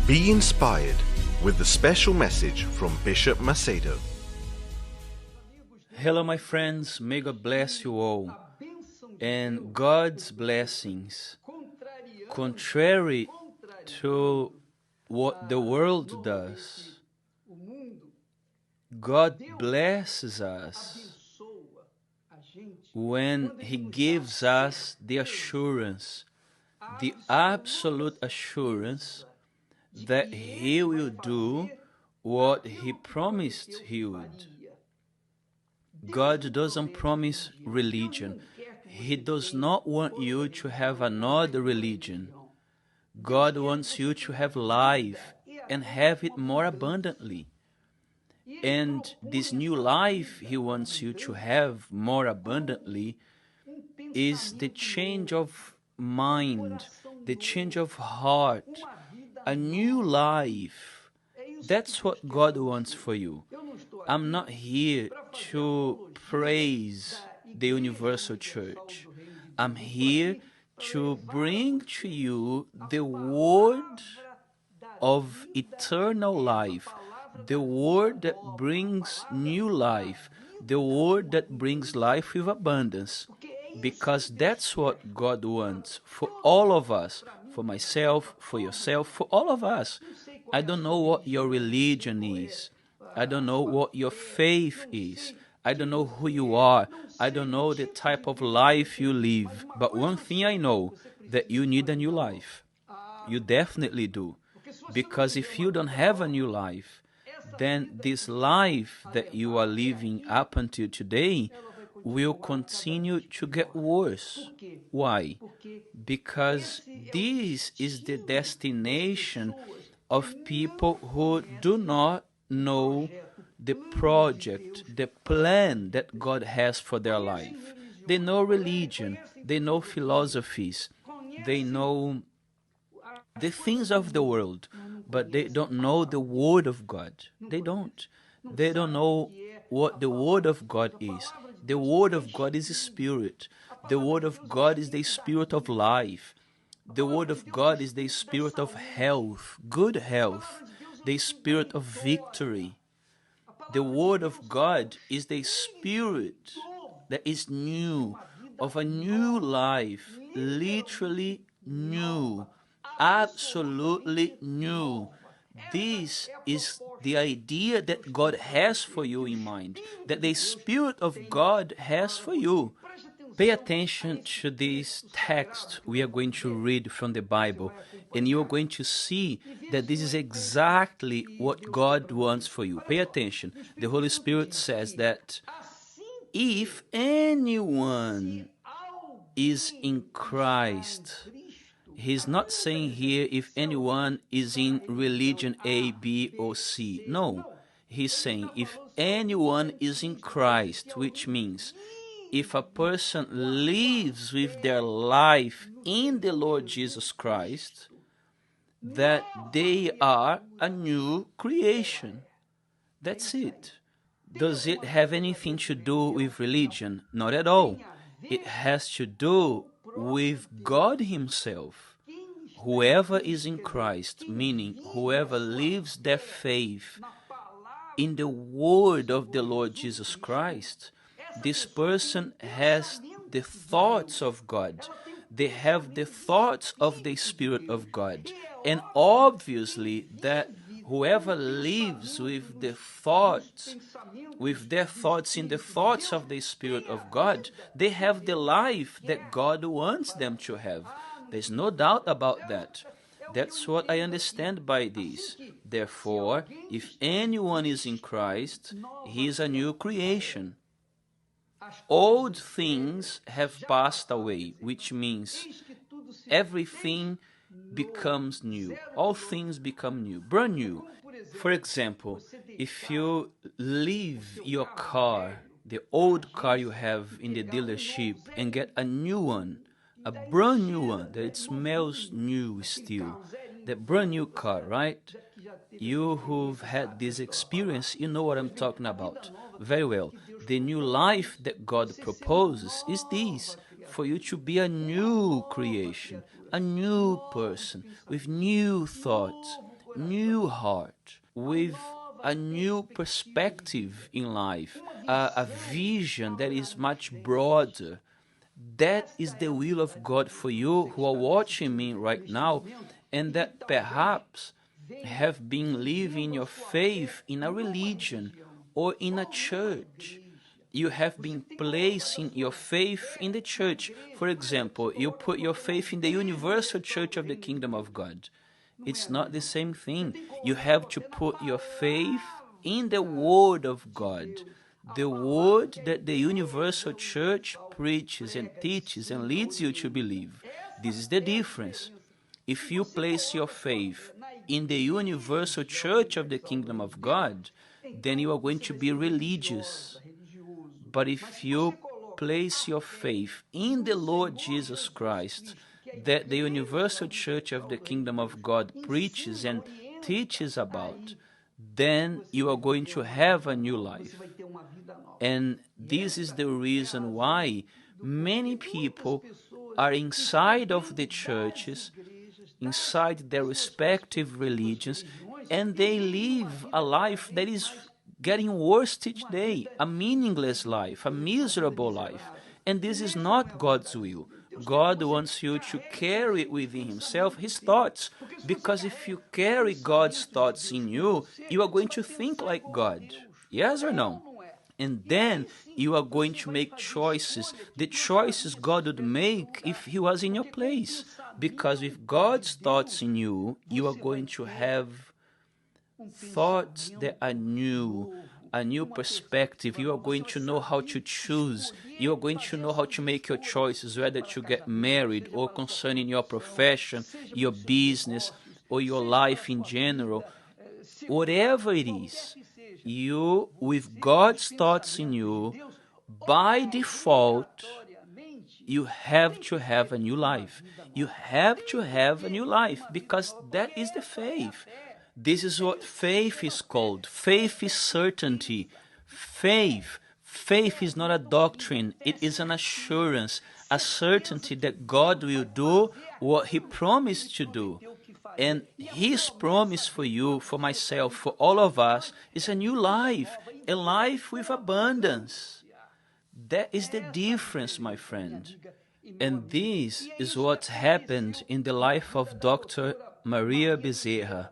Be inspired with the special message from Bishop Macedo. Hello, my friends. May God bless you all. And God's blessings, contrary to what the world does, God blesses us when He gives us the assurance, the absolute assurance that He will do what He promised He would. God doesn't promise religion. He does not want you to have another religion. God wants you to have life and have it more abundantly. And this new life He wants you to have more abundantly is the change of mind, the change of heart, a new life. That's what God wants for you. I'm not here to praise the Universal Church. I'm here to bring to you the word of eternal life, the word that brings new life, the word that brings life with abundance, because that's what God wants for all of us, for myself, for yourself, for all of us. I don't know what your religion is. I don't know what your faith is. I don't know who you are. I don't know the type of life you live. But one thing I know, that you need a new life. You definitely do. Because if you don't have a new life, then this life that you are living up until today will continue to get worse. Why? Because this is the destination of people who do not know the project, the plan that God has for their life. They know religion, they know philosophies, they know the things of the world, but they don't know the Word of God. They don't. They don't know what the Word of God is. The Word of God is a spirit. The Word of God is the spirit of life. The Word of God is the spirit of health, good health, the spirit of victory. The Word of God is the spirit that is new, of a new life, literally new, absolutely new. This is the idea that God has for you in mind, that the Spirit of God has for you. Pay attention to this text we are going to read from the Bible, and you are going to see that this is exactly what God wants for you. Pay attention. The Holy Spirit says that if anyone is in Christ, He's not saying here if anyone is in religion A, B, or C. No, He's saying if anyone is in Christ, which means if a person lives with their life in the Lord Jesus Christ, that they are a new creation. That's it. Does it have anything to do with religion? Not at all. It has to do with God Himself. Whoever is in Christ, meaning whoever lives their faith in the word of the Lord Jesus Christ, this person has the thoughts of God. They have the thoughts of the Spirit of God. And obviously that whoever lives with their thoughts in the thoughts of the Spirit of God, they have the life that God wants them to have. There's no doubt about that. That's what I understand by this. Therefore, if anyone is in Christ, he is a new creation. Old things have passed away, which means everything becomes new. All things become new, brand new. For example, if you leave your car, the old car you have in the dealership, and get a new one, a brand new one that it smells new still, that brand new car, right? You who've had this experience, you know what I'm talking about very well. The new life that God proposes is this, for you to be a new creation, a new person with new thoughts. new heart, with a new perspective in life, a vision that is much broader. That is the will of God for you who are watching me right now, and that perhaps have been living your faith in a religion or in a church. You have been placing your faith in the church. For example, you put your faith in the universal church of the kingdom of God. It's not the same thing. You have to put your faith in the word of God, the word that the universal church preaches and teaches and leads you to believe. This is the difference. If you place your faith in the universal church of the kingdom of God, then you are going to be religious. But if you place your faith in the Lord Jesus Christ, that the universal church of the kingdom of God preaches and teaches about, then you are going to have a new life. And this is the reason why many people are inside of the churches, inside their respective religions, and they live a life that is getting worse each day, a meaningless life, a miserable life. And this is not God's will. God wants you to carry within himself his thoughts, because if you carry God's thoughts in you, you are going to think like God. Yes or no? And then you are going to make choices, the choices God would make if he was in your place. Because with God's thoughts in you, you are going to have thoughts that are new, a new perspective. You are going to know how to choose. You are going to know how to make your choices, whether to get married or concerning your profession, your business, or your life in general. Whatever it is, you, with God's thoughts in you, by default, you have to have a new life. You have to have a new life, because that is the faith. This is what faith is called. Faith is certainty. Faith is not a doctrine. It is an assurance, a certainty that God will do what he promised to do. And his promise for you, for myself, for all of us, is a new life, a life with abundance. That is the difference, my friend. And this is what happened in the life of Dr. Maria Bezerra,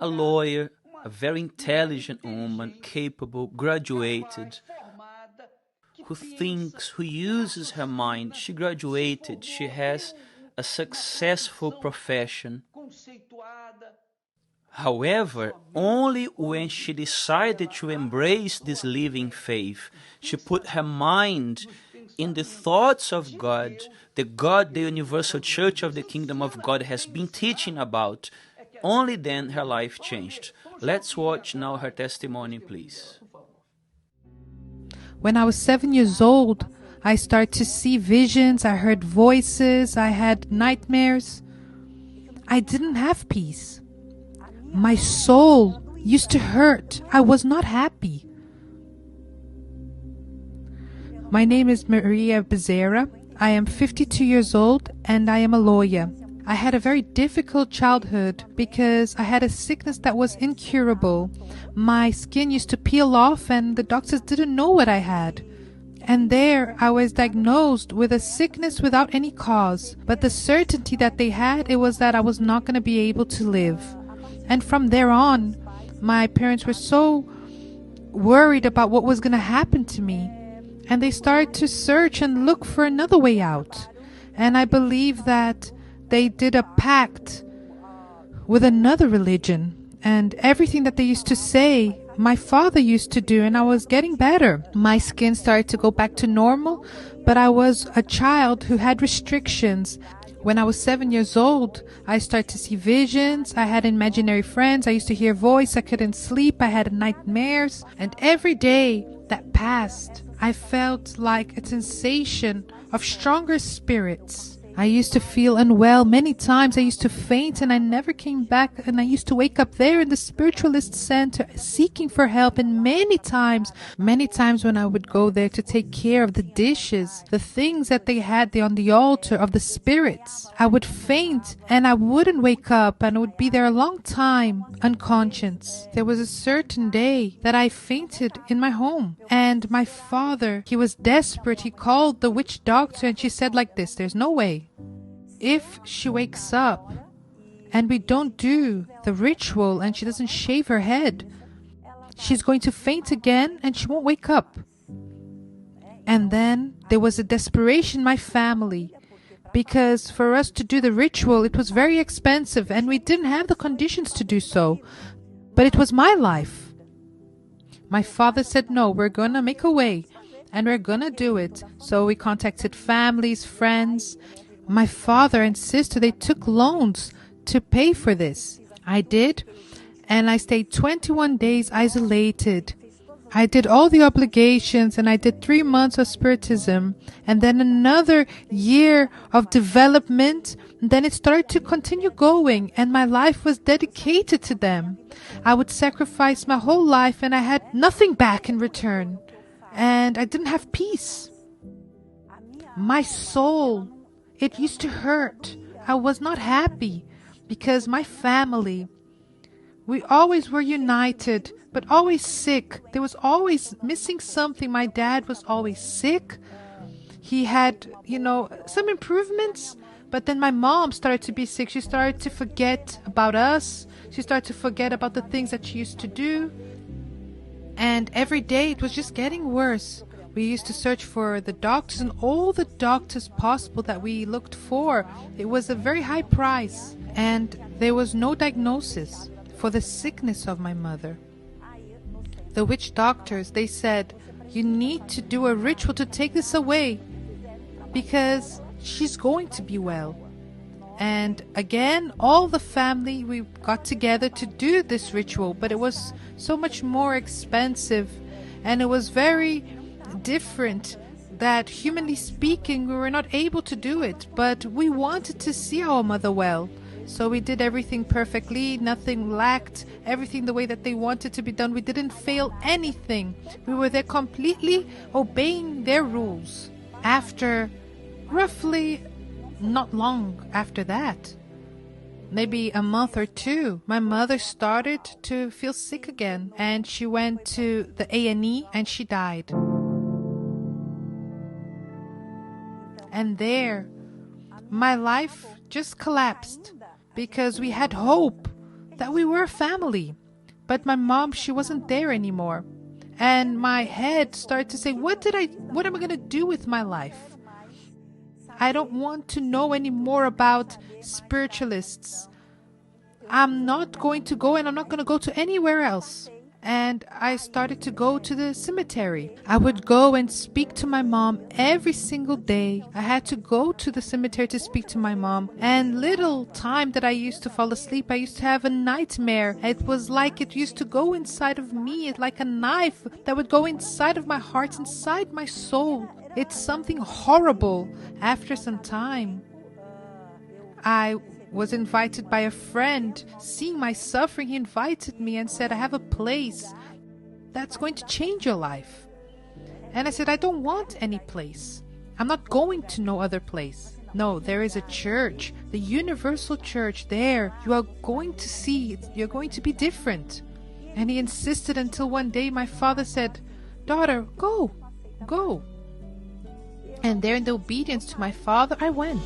a lawyer, a very intelligent woman, capable, graduated, who thinks, who uses her mind. She graduated, she has a successful profession. However, only when she decided to embrace this living faith, she put her mind in the thoughts of God, the universal church of the kingdom of God has been teaching about, only then her life changed. Let's watch now her testimony, please. When I was 7 years old, I started to see visions, I heard voices, I had nightmares. I didn't have peace. My soul used to hurt. I was not happy. My name is Maria Bezerra. I am 52 years old and I am a lawyer. I had a very difficult childhood because I had a sickness that was incurable. My skin used to peel off and the doctors didn't know what I had. And there I was diagnosed with a sickness without any cause. But the certainty that they had, it was that I was not going to be able to live. And from there on, my parents were so worried about what was going to happen to me. And they started to search and look for another way out. And I believe that they did a pact with another religion. And everything that they used to say, my father used to do, and I was getting better. My skin started to go back to normal, but I was a child who had restrictions. When I was 7 years old, I started to see visions. I had imaginary friends. I used to hear voice. I couldn't sleep. I had nightmares. And every day that passed, I felt like a sensation of stronger spirits. I used to feel unwell many times. I used to faint and I never came back. And I used to wake up there in the spiritualist center seeking for help. And many times when I would go there to take care of the dishes, the things that they had there on the altar of the spirits, I would faint and I wouldn't wake up and I would be there a long time unconscious. There was a certain day that I fainted in my home. And my father, he was desperate. He called the witch doctor and she said like this, there's no way. If she wakes up and we don't do the ritual and she doesn't shave her head, she's going to faint again and she won't wake up. And then there was a desperation in my family because for us to do the ritual, it was very expensive and we didn't have the conditions to do so. But it was my life. My father said, no, we're going to make a way and we're going to do it. So we contacted families, friends. My father and sister, they took loans to pay for this. I did, and I stayed 21 days isolated. I did all the obligations, and I did 3 months of spiritism, and then another year of development. And then it started to continue going, and my life was dedicated to them. I would sacrifice my whole life, and I had nothing back in return. And I didn't have peace. My soul, it used to hurt. I was not happy because my family, we always were united, but always sick. There was always missing something. My dad was always sick. He had, some improvements, but then my mom started to be sick. She started to forget about us. She started to forget about the things that she used to do. And every day it was just getting worse. We used to search for the doctors and all the doctors possible that we looked for. It was a very high price and there was no diagnosis for the sickness of my mother. The witch doctors, they said, you need to do a ritual to take this away because she's going to be well. And again, all the family, we got together to do this ritual, but it was so much more expensive and it was very different that humanly speaking we were not able to do it, but we wanted to see our mother well, so we did everything perfectly, nothing lacked, everything the way that they wanted to be done. We didn't fail anything. We were there completely obeying their rules. After roughly not long after that, maybe a month or two, my mother started to feel sick again and she went to the A&E and she died. And there, my life just collapsed because we had hope that we were a family. But my mom, she wasn't there anymore. And my head started to say, what am I going to do with my life? I don't want to know any more about spiritualists. I'm not going to go and I'm not going to go to anywhere else. And I started to go to the cemetery. I would go and speak to my mom every single day. I had to go to the cemetery to speak to my mom. And little time that I used to fall asleep, I used to have a nightmare. It was like it used to go inside of me. It's like a knife that would go inside of my heart, inside my soul. It's something horrible. After some time, I was invited by a friend. Seeing my suffering, he invited me and said, I have a place that's going to change your life. And I said, I don't want any place. I'm not going to no other place. No, there is a church, the universal church there. You are going to see, you're going to be different. And he insisted until one day my father said, daughter, go. And there in the obedience to my father, I went.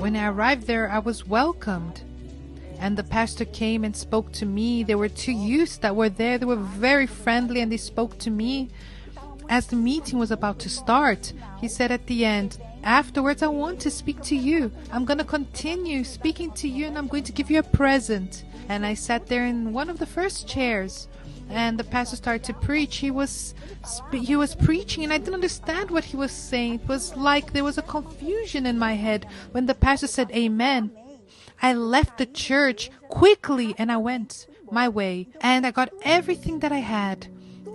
When I arrived there, I was welcomed. And the pastor came and spoke to me. There were 2 youths that were there. They were very friendly and they spoke to me. As the meeting was about to start, he said at the end, afterwards, I want to speak to you. I'm going to continue speaking to you and I'm going to give you a present. And I sat there in one of the first chairs. And the pastor started to preach. He was preaching and I didn't understand what he was saying. It was like there was a confusion in my head. When the pastor said amen, I left the church quickly and I went my way. And I got everything that I had.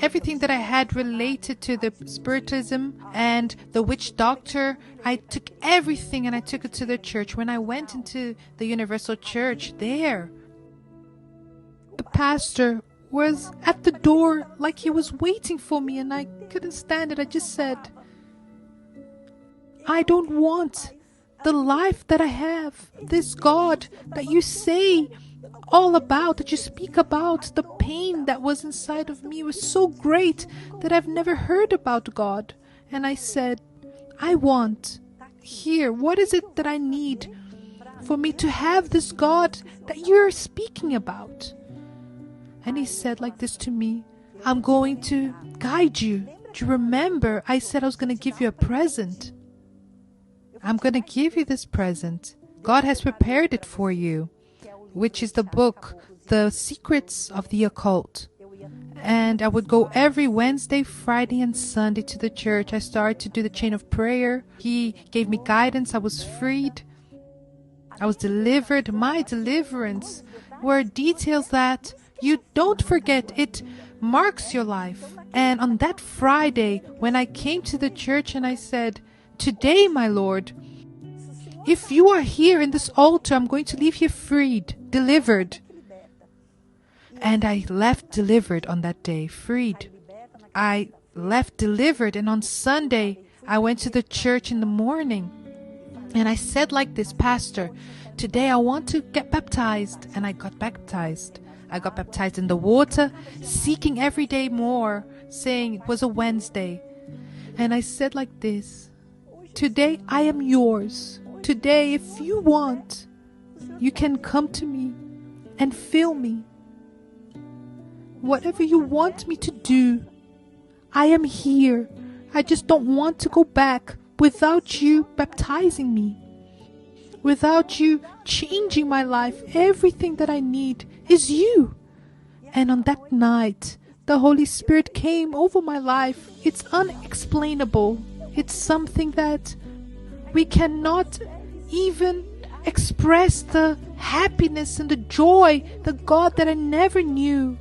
everything that I had related to the spiritism and the witch doctor. I took everything and I took it to the church. When I went into the Universal Church there, the pastor was at the door like he was waiting for me, and I couldn't stand it. I just said, I don't want the life that I have. This God that you say all about, that you speak about, the pain that was inside of me was so great that I've never heard about God. And I said, I want here, what is it that I need for me to have this God that you're speaking about? And he said like this to me, I'm going to guide you. Do you remember I said I was going to give you a present? I'm going to give you this present. God has prepared it for you, which is the book, The Secrets of the Occult. And I would go every Wednesday, Friday, and Sunday to the church. I started to do the chain of prayer. He gave me guidance. I was freed. I was delivered. My deliverance were details that you don't forget. It marks your life. And on that Friday, when I came to the church and I said, today, my Lord, if you are here in this altar, I'm going to leave here freed, delivered. And I left delivered on that day, freed. I left delivered, and on Sunday, I went to the church in the morning. And I said like this, Pastor, today I want to get baptized. And I got baptized. I got baptized in the water, seeking every day more, saying it was a Wednesday. And I said like this, today I am yours. Today, if you want, you can come to me and fill me. Whatever you want me to do, I am here. I just don't want to go back without you baptizing me, without you changing my life. Everything that I need is you. And on that night, the Holy Spirit came over my life. It's unexplainable. It's something that we cannot even express, the happiness and the joy, the God that I never knew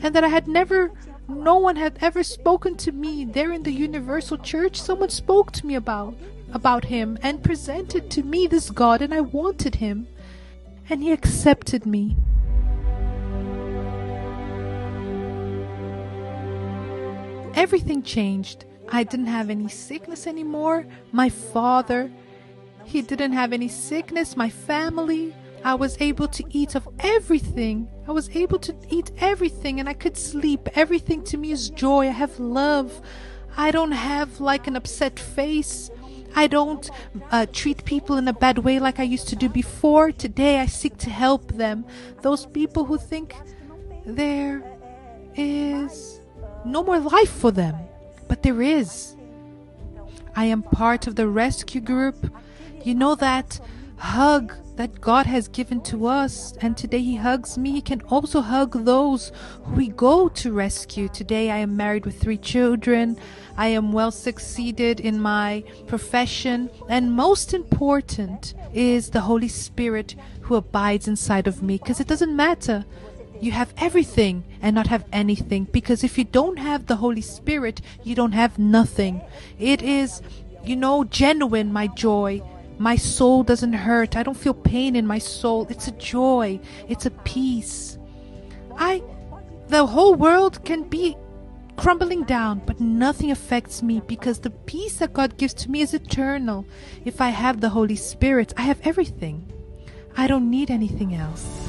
and that I had never, no one had ever spoken to me there in the Universal Church. Someone spoke to me about him and presented to me this God, and I wanted him, and he accepted me. Everything changed. I didn't have any sickness anymore. My father, he didn't have any sickness. My family, I was able to eat of everything. I was able to eat everything, and I could sleep. Everything to me is joy. I have love. I don't have like an upset face. I don't treat people in a bad way like I used to do before. Today I seek to help them. Those people who think there is no more life for them. But there is. I am part of the rescue group. You know that hug that God has given to us, and today he hugs me. He can also hug those who we go to rescue. Today I am married with 3 children. I am well succeeded in my profession, and most important is the Holy Spirit who abides inside of me, because it doesn't matter. You have everything and not have anything, because if you don't have the Holy Spirit, you don't have nothing. It is, genuine, my joy. My soul doesn't hurt. I don't feel pain in my soul. It's a joy. It's a peace. The whole world can be crumbling down, but nothing affects me, because the peace that God gives to me is eternal. If I have the Holy Spirit, I have everything. I don't need anything else.